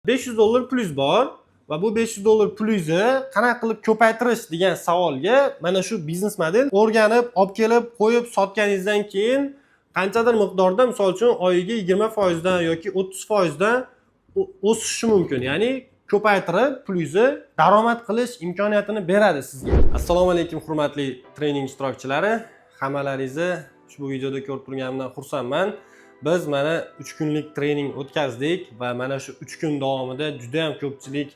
$500 plus bor va bu $500 plusni qanaqa qilib ko'paytirish degan savolga mana shu biznes model o'rganib, olib kelib qo'yib sotganingizdan keyin qanchadir miqdorda, misol uchun oyiga 20% dan yoki 30% dan o'sishi mumkin. Ya'ni ko'paytirib plusni daromad qilish imkoniyatini beradi sizga. Assalomu alaykum hurmatli trening ishtirokchilari. Hammalaringizni ushbu videoda ko'rib turganimdan xursandman. Biz mana 3 kunlik trening o'tkazdik va mana shu 3 kun davomida juda ham ko'pchilik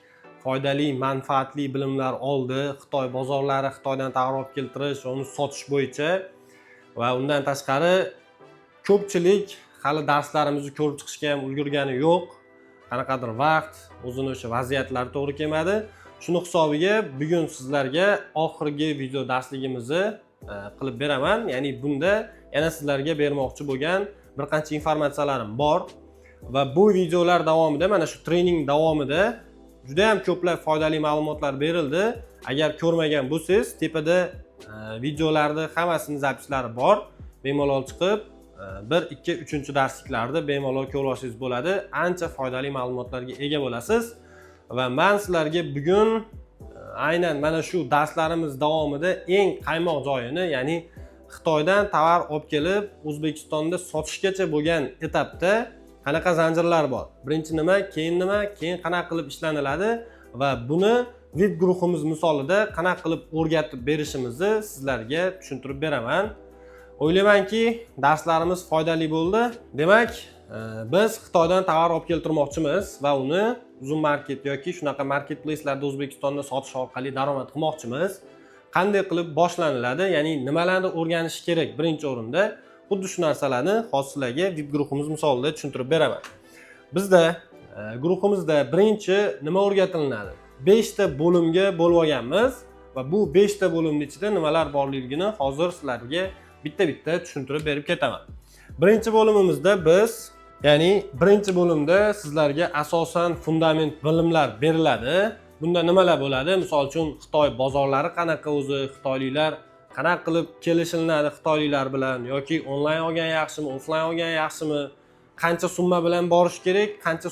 foydali, manfaatli bilimlar oldi. Xitoy bozorlari, Xitoydan tovar olib keltirish va uni sotish bo'yicha va undan tashqari ko'pchilik hali darslarimizni ko'rib chiqishga ham ulgurgani yo'q. Qanaqadir vaqt, o'zini o'sha vaziyatlar to'g'ri kelmadi. Shuni hisobiga bugun sizlarga oxirgi video darsligimizni qilib beraman. Ya'ni bunda yana sizlarga bermoqchi bo'lgan bir qancha informatsiyalarim bor va bu videolar davomida, mana shu trening davomida juda ham ko'plab foydali ma'lumotlar berildi. Agar ko'rmagan bo'lsangiz, tepada videolarni hammasini zapislari bor. Bemalol chiqib 1, 2, 3 darsliklarda bemalol ko'rib olsangiz bo'ladi. Ancha foydali ma'lumotlarga ega bo'lasiz va men sizlarga bugun aynan mana shu darslarimiz davomida eng qaymoq joyini, ya'ni Xitoydan tovar olib kelib O'zbekistonda sotishgacha bo'lgan etapda qanaqa zanjirlar bor. Birinchi nima, keyin qanaqa qilib ishlaniladi va buni VIP guruhimiz misolida qanaqa qilib o'rgatib berishimizni sizlarga tushuntirib beraman. O'ylaymanki, darslarimiz foydali bo'ldi. Demak, biz Xitoydan tovar olib keltirmoqchimiz va uni uzun market yoki shunaqa marketplace'larda O'zbekistonda sotish orqali daromad qilmoqchimiz. Qanday qilib boshlaniladi, ya'ni nimalarni o'rganish kerak birinchi o'rinda, xuddi shu narsalarni hozir sizlarga VIP guruhimiz misolida tushuntirib beraman. Bizda guruhimizda birinchi nima o'rgatilinadi? 5 ta bo'limga bo'lib olganmiz va bu 5 ta bo'limning ichida nimalar borligini hozir sizlarga bitta-bitta tushuntirib berib ketaman. Birinchi bo'limimizda birinchi bo'limda sizlarga asosan fundament bilimlar beriladi. Bunda nimalar bo'ladi? Misol uchun Xitoy bozorlari qanaqa o'zi, xitoyliklar qanaqa qilib kelishilinadi xitoyliklar bilan yoki onlayn olgan yaxshimi, offlayn olgan yaxshimi, qancha summa bilan borish kerak, qancha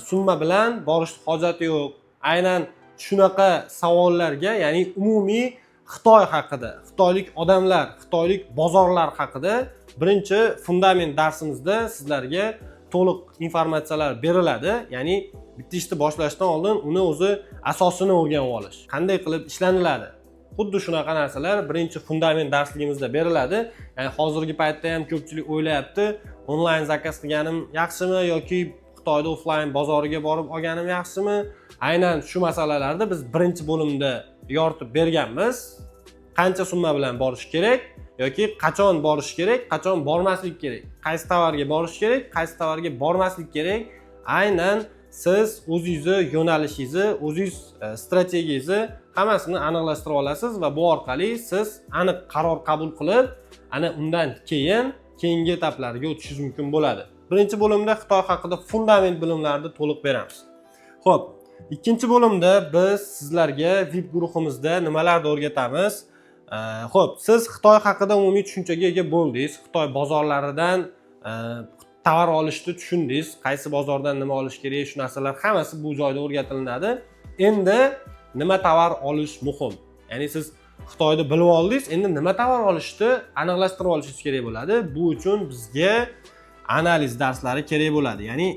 summa bilan borish hojati yo'q. Aynan shunaqa savollarga, ya'ni umumiy Xitoy haqida, xitoylik odamlar, xitoylik bozorlar haqida birinchi fundament darsimizda sizlarga to'liq informatsiyalar beriladi. Ya'ni bitta ishni boshlashdan oldin uni o'zi asosini o'rganib olish, qanday qilib ishlaniladi. Xuddi shunaqa narsalar birinchi fundament darsligimizda beriladi. Ya'ni hozirgi paytda ham ko'pchilik o'ylayapti, onlayn zakaz qilganim yaxshimi yoki Xitoyda offlayn bozoriga borib olganim yaxshimi? Aynan shu masalalarni biz birinchi bo'limda yoritib berganmiz. Qancha summa bilan borish kerak yoki qachon borish kerak, qachon bormaslik kerak, qaysi tovarga borish kerak, qaysi tovarga bormaslik kerak. Aynan siz o'zingizni yo'nalishingizni, o'zingiz strategiyangizni hammasini aniqlashtirib olasiz va bu orqali siz aniq qaror qabul qilib, ana undan keyingi etaplarga o'tishingiz mumkin bo'ladi. Birinchi bo'limda Xitoy haqida fundament bilimlarni to'liq beramiz. Xo'p, ikkinchi bo'limda biz sizlarga VIP guruhimizda nimalarni o'rgatamiz? Xo'p, siz Xitoy haqida umumiy tushunchaga ega bo'ldingiz. Xitoy bozorlaridan tovar olishni tushundingiz. Qaysi bozordan nima olish kerak, shu narsalar hammasi bu joyda o'rgatilinadi. Endi nima tovar olish muhim. Ya'ni siz Xitoyda bilib oldingiz, endi nima tovar olishni aniqlashtirib olishingiz kerak bo'ladi. Bu uchun bizga analiz darslari kerak bo'ladi. Ya'ni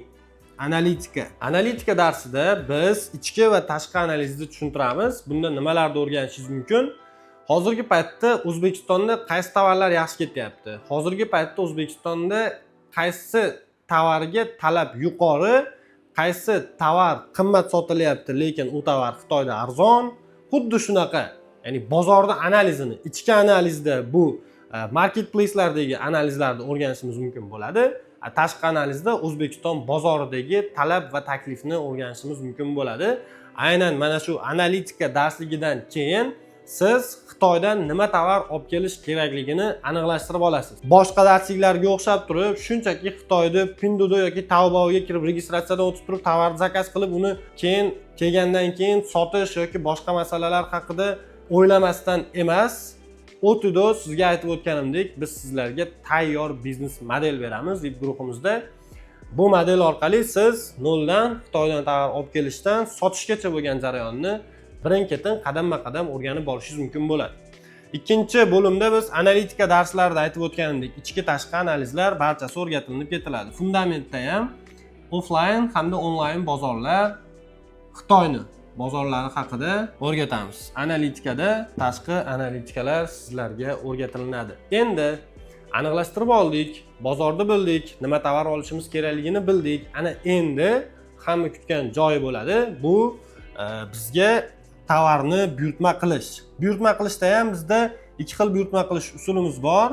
analitika darsida biz ichki va tashqi analizni tushuntiramiz. Bunda nimalarni o'rganishingiz mumkin? Hozirgi paytda O'zbekistonda qaysi tovarlar yaxshi ketyapti? Hozirgi paytda O'zbekistonda qaysi tovarga talab yuqori, qaysi tovar qimmat sotilyapti, lekin u tovar Xitoyda arzon? Xuddi shunaqa, ya'ni bozorda analizini, ichki analizda bu marketplace'lardagi analizlarni o'rganishimiz mumkin bo'ladi. Tashqi analizda O'zbekiston bozoridagi talab va taklifni o'rganishimiz mumkin bo'ladi. Aynan mana shu analitika darsligidan keyin siz Xitoydan nima tovar olib kelish kerakligini aniqlashtirib olasiz. Boshqa darsliklarga o'xshab turib, shunchaki Xitoyda Pinduoduo yoki Taobao'ga kirib registratsiyadan o'tib turib tovarni zakaz qilib, uni kelgandan keyin sotish yoki boshqa masalalar haqida o'ylamasdan emas, o'tida sizga aytib o'tganimdek, biz sizlarga tayyor biznes model beramiz VIP guruhimizda. Bu model orqali siz noldan Xitoydan tovar olib kelishdan sotishgacha bo'lgan jarayonni birin-ketin qadamma-qadam o'rganib borishingiz mumkin bo'ladi. Ikkinchi bo'limda biz analitika darslarida aytib o'tganimdek, ichki tashqi analizlar barchasi o'rgatilinib ketiladi. Fundamentda ham offline hamda onlayn bozorlar, Xitoyni bozorlari haqida o'rgatamiz. Analitikada tashqi analitikalar sizlarga o'rgatilinadi. Endi aniqlashtirib oldik, bozorni bildik, nima tovar olishimiz kerakligini bildik. Ana endi hamma kutgan joyi bo'ladi. Bu bizga tovarni buyurtma qilish. Buyurtma qilishda ham bizda ikki xil buyurtma qilish usulimiz bor.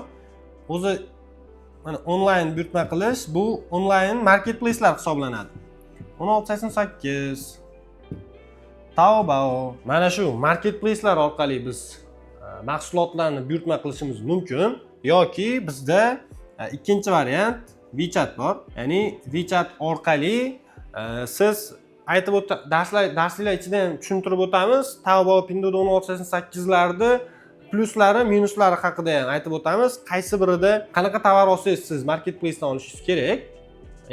O'zi mana onlayn buyurtma qilish, bu onlayn marketplace'lar hisoblanadi. 1688 Taobao, mana shu marketplace'lar orqali biz mahsulotlarni buyurtma qilishimiz mumkin yoki bizda ikkinchi variant WeChat bor. Ya'ni WeChat orqali siz aytib darslar ichida ham tushuntirib o'tamiz. Taobao, Pinduoduo 1688 larni pluslari, minuslari haqida ham aytib o'tamiz. Qaysi birida qanaqa tovar olsangiz siz marketplace'dan olishingiz kerak.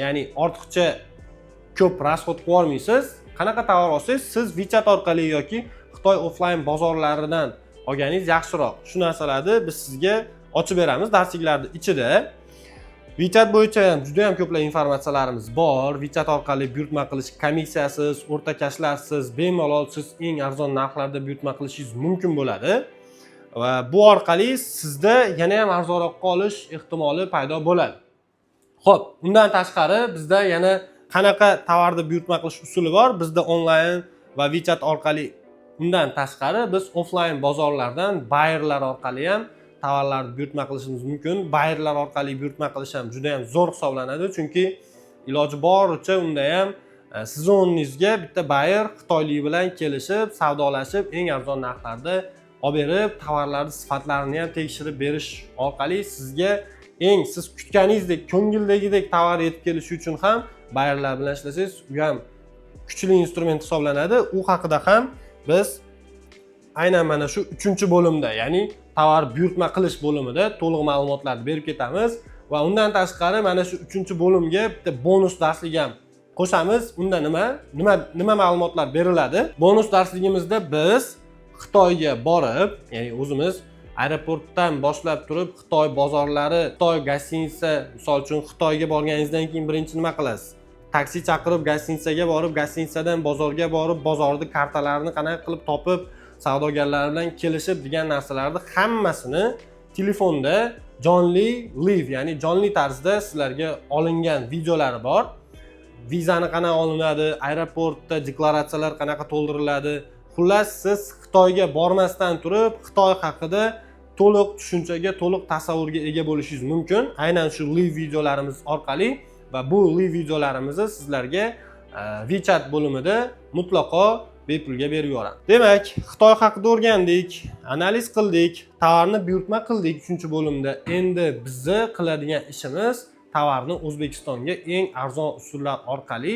Ya'ni ortiqcha ko'p rasxod qilib olmaysiz. Qanaqa tovar olsangiz siz WeChat orqali yoki Xitoy offline bozorlaridan olganingiz yaxshiroq. Shu narsalarni biz sizga ochib beramiz darsliklarning ichida. WeChat bo'yicha ham juda ham ko'plab informatsiyalarimiz bor. WeChat orqali buyurtma qilish komissiyasiz, o'rtakashlarsiz, bemalol siz eng arzon narxlarda buyurtma qilishingiz mumkin bo'ladi. Va bu orqali sizda yana ham arzonroqqa olish ehtimoli paydo bo'ladi. Xo'p, undan tashqari bizda yana qanaqa tovarni buyurtma qilish usuli bor? Bizda onlayn va WeChat orqali undan tashqari biz offline bozorlardan buyerlar orqali ham tovarlarni buyurtma qilishimiz mumkin. Buyerlar orqali buyurtma qilish ham juda ham zo'r hisoblanadi, chunki iloji boricha unda ham siz o'rningizga bitta buyer xitoylik bilan kelishib, savdolashib, eng arzon narxlarda olib berib, tovarlarning sifatlarini ham tekshirib berish orqali sizga eng siz kutganingizdek, ko'ngildagidek tovar yetib kelishi uchun ham buyerlar bilan ishlasangiz, u ham kuchli instrument hisoblanadi. U haqida ham biz aynan mana shu 3-bo'limda, ya'ni tovar buyurtma qilish bo'limida to'liq ma'lumotlarni berib ketamiz va undan tashqari mana shu 3-bo'limga bitta bonus darslik ham qo'shamiz. Unda nima ma'lumotlar beriladi? Bonus darsligimizda biz Xitoyga borib, ya'ni o'zimiz aeroportdan boshlab turib Xitoy bozorlari, Xitoy gostinitsa, misol uchun Xitoyga borganingizdan keyin birinchi nima qilasiz? Taksi chaqirib gostinitsaga borib, gostinitsadan bozorga borib, bozorning kartalarini qanaqa qilib topib, savdogarlar bilan kelishib degan narsalarni hammasini telefonda jonli live, ya'ni jonli tarzda sizlarga olingan videolari bor. Vizani qanaqa olinadi, aeroportda deklaratsiyalar qanaqa to'ldiriladi. Xullas, siz Xitoyga bormasdan turib, Xitoy haqida to'liq tushunchaga, to'liq tasavvurga ega bo'lishingiz mumkin. Aynan shu live videolarimiz orqali va bu live videolarimizni sizlarga WeChat bo'limida mutlaqo bepulga berib yuboramiz. Demak, Xitoy haqida o'rgandik, analiz qildik, tovarni buyurtma qildik 3-bo'limda. Endi bizni qiladigan ishimiz tovarni O'zbekistonga eng arzon usullar orqali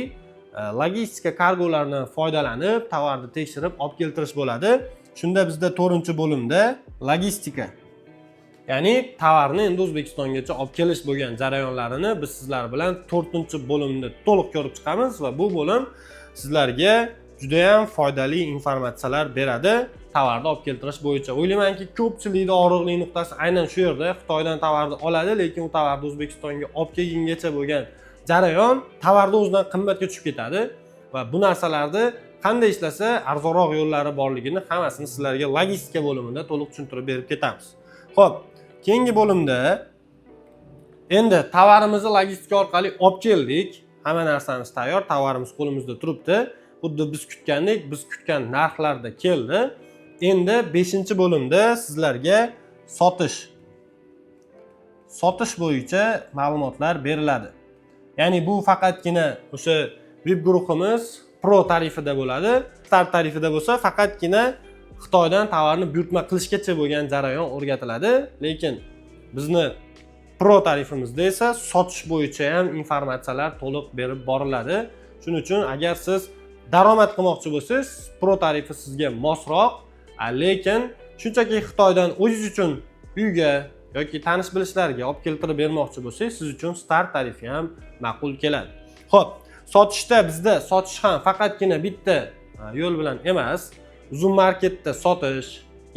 logistika kargolardan foydalanib, tovarni tekshirib olib keltirish bo'ladi. Shunda bizda 4-bo'limda logistika, ya'ni tovarni endi O'zbekistongacha olib kelish bo'lgan jarayonlarini biz sizlar bilan 4-bo'limda to'liq ko'rib chiqamiz va bu bo'lim sizlarga juda ham foydali informatsiyalar beradi tovarni olib keltirish bo'yicha. O'ylaymanki, ko'pchilikning og'riqli nuqtasi aynan shu yerda. Xitoydan tovarni oladi, lekin u tovarni O'zbekistonga olib kelgungacha bo'lgan jarayon tovarni o'zidan qimmatga tushib ketadi va bu narsalarni qanday ishlasa arzonroq yo'llari borligini hammasini sizlarga logistika bo'limida to'liq tushuntirib berib ketamiz. Xo'p, keyingi bo'limda endi tovarimizni logistika orqali olib keldik. Hamma narsamiz tayyor, tovarimiz qo'limizda turibdi. Xuddi biz kutgandek, biz kutgan narxlarda keldi. Endi 5-bo'limda sizlarga sotish bo'yicha ma'lumotlar beriladi. Ya'ni bu faqatgina o'sha web guruhimiz Pro tarifida bo'ladi. Start tarifida bo'lsa, faqatgina Xitoydan tovarni buyurtma qilishgacha bo'lgan jarayon o'rgatiladi. Lekin bizni Pro tarifimizda esa sotish bo'yicha ham informatsiyalar to'liq berib boriladi. Shuning uchun agar siz daromad qilmoqchi bo'lsangiz, Pro tarifi sizga mosroq, lekin shunchaki Xitoydan o'zingiz uchun uyga yoki tanish bilishlarga olib keltirib bermoqchi bo'lsangiz, siz uchun Start tarifi ham ma'qul keladi. Xo'p, sotishda bizda sotish ham faqatgina bitta yo'l bilan emas, Zoom marketda sotish,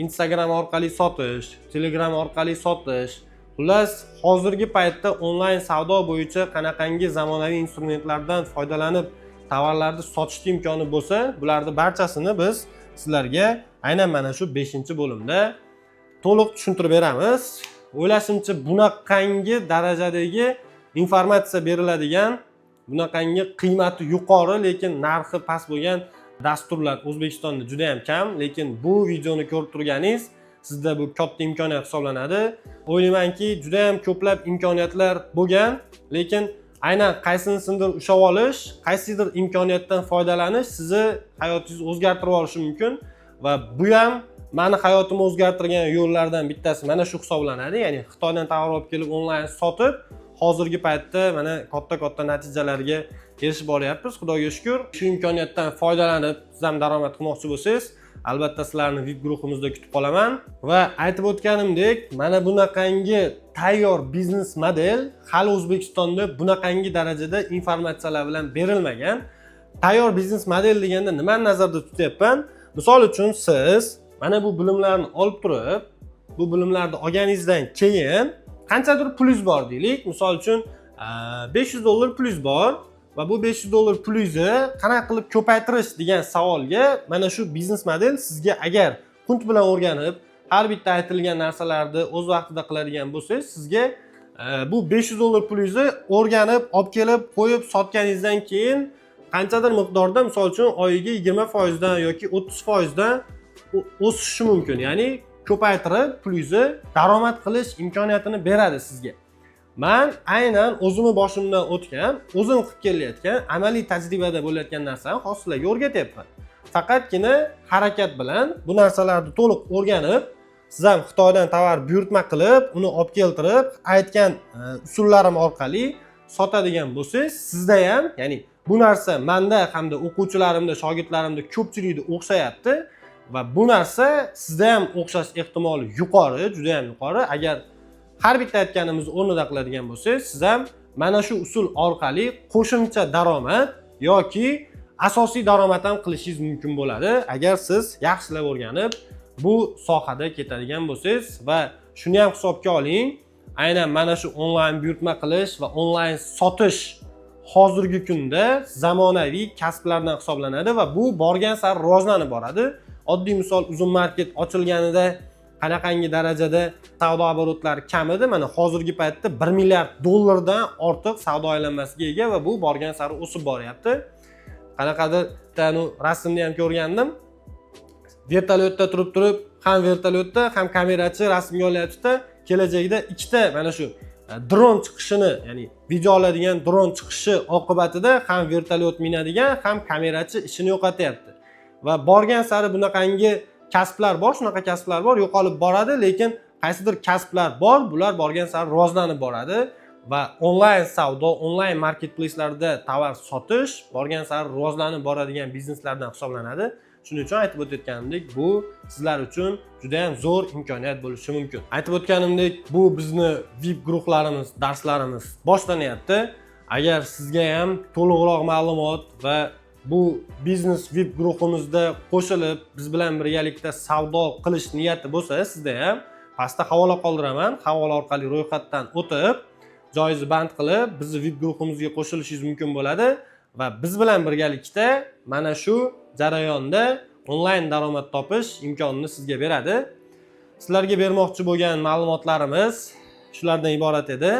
Instagram orqali sotish, Telegram orqali sotish. Xullas, hozirgi paytda onlayn savdo bo'yicha qanaqangi zamonaviy instrumentlardan foydalanib tovarlarni sotishda imkoni bo'lsa, bularning barchasini biz sizlarga aynan mana shu 5-bo'limda to'liq tushuntirib beramiz. O'ylashimcha bunaqangi darajadagi informatsiya beriladigan, bunaqangi qiymati yuqori lekin narxi past bo'lgan dasturlar O'zbekistonda juda ham kam, lekin bu videoni ko'rib turganingiz sizda bu katta imkoniyat hisoblanadi. O'ylaymanki, juda ham ko'plab imkoniyatlar bo'lgan, lekin aynan qaysinisidir ushlab olish, qaysidir imkoniyatdan foydalanish sizni hayotingizni o'zgartirib olishi mumkin va bu ham meni hayotimni o'zgartirgan yo'llardan bittasi mana shu hisoblanadi. Ya'ni Xitoydan tovar olib kelib onlayn sotib, hozirgi paytda mana katta natijalarga erishib olyapmiz. Xudoga shukr. Shu imkoniyatdan foydalanib, siz ham daromad qilmoqchi bo'lsangiz, albatta sizlarni VIP guruhimizda kutib qolaman va aytib o'tganimdek, mana bunaqangi tayyor biznes model hali O'zbekistonda bunaqangi darajada informatsiyalar bilan berilmagan. Tayyor biznes model deganda nimani nazarda tutyapman? Misol uchun siz mana bu bilimlarni olib turib, bu bilimlarni olganingizdan keyin qanchadir pulingiz bor deylik. Misol uchun $500 pulingiz bor va bu $500 pulingizni qanaqa qilib ko'paytirish degan savolga mana shu biznes model sizga agar qunt bilan o'rganib, har bitta aytilgan narsalarni o'z vaqtida qiladigan bo'lsangiz, sizga bu $500 pulingizni o'rganib, olib kelib qo'yib sotganingizdan keyin qanchadir miqdorda, misol uchun oyiga 20% dan yoki 30% dan o'sishi mumkin. Ya'ni ko'paytirib pulingizni daromad qilish imkoniyatini beradi sizga. Men aynan o'zimni boshimdan o'tgan, o'zim qilib kelayotgan, amaliy tajribada bo'layotgan narsani hozir sizlarga o'rgatyapman. Faqatgina harakat bilan bu narsalarni to'liq o'rganib, siz ham Xitoydan tovar buyurtma qilib, uni olib keltirib, aytgan usullarim orqali sotadigan bo'lsangiz, sizda ham, ya'ni bu narsa menda hamda o'quvchilarimda, shogirdlarimda ko'pchilikda o'xshayapti va bu narsa sizda ham o'xshash ehtimoli yuqori, juda ham yuqori. Agar har bitta aytganimizni o'rnida qiladigan bo'lsangiz, siz ham mana shu usul orqali qo'shimcha daromad yoki asosiy daromad ham qilishingiz mumkin bo'ladi. Agar siz yaxshilab o'rganib, bu sohada ketadigan bo'lsangiz va shuni ham hisobga oling. Aynan mana shu onlayn buyurtma qilish va onlayn sotish hozirgi kunda zamonaviy kasblardan hisoblanadi va bu borgan sari rivojlanib boradi. Oddiy misol, Zoom market ochilganida qanaqangi darajada savdo oborotlari kam edi, mana hozirgi paytda $1 milliard dan ortiq savdo aylanmasiga ega va bu borgan sari o'sib boryapti. Qanaqadir tanu rasmni ham ko'rgandim. Vertolyotda turib, ham vertolyotda, ham kamerachi rasmga olyapti. Kelajakda ikkita mana shu dron chiqishini, ya'ni video oladigan dron chiqishi oqibatida ham vertolyot minadigan, ham kamerachi ishini yo'qotyapti. Va borgan sari bunaqangi kasblar bor, shunaqa kasblar bor, yo'qolib boradi, lekin qaysidir kasblar bor, bular borgan sari rivojlanib boradi va onlayn savdo, onlayn marketplace'larda tovar sotish borgan sari rivojlanib boradigan bizneslardan hisoblanadi. Shuning uchun aytib o'tganimdek, bu sizlar uchun juda ham zo'r imkoniyat bo'lishi mumkin. Aytib o'tganimdek, bu bizni VIP guruhlarimiz, darslarimiz boshlanyapti. Agar sizga ham to'liqroq ma'lumot va bu biznes VIP guruhimizda qo'shilib, biz bilan birgalikda savdo qilish niyati bo'lsa, sizda ham pastda havola qoldiraman. Havola orqali ro'yxatdan o'tib, joyingizni band qilib, bizni VIP guruhimizga qo'shilishingiz mumkin bo'ladi va biz bilan birgalikda mana shu jarayonda onlayn daromad topish imkonini sizga beradi. Sizlarga bermoqchi bo'lgan ma'lumotlarimiz shulardan iborat edi.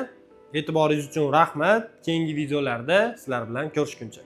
E'tiboringiz uchun rahmat. Keyingi videolarda sizlar bilan ko'rishguncha.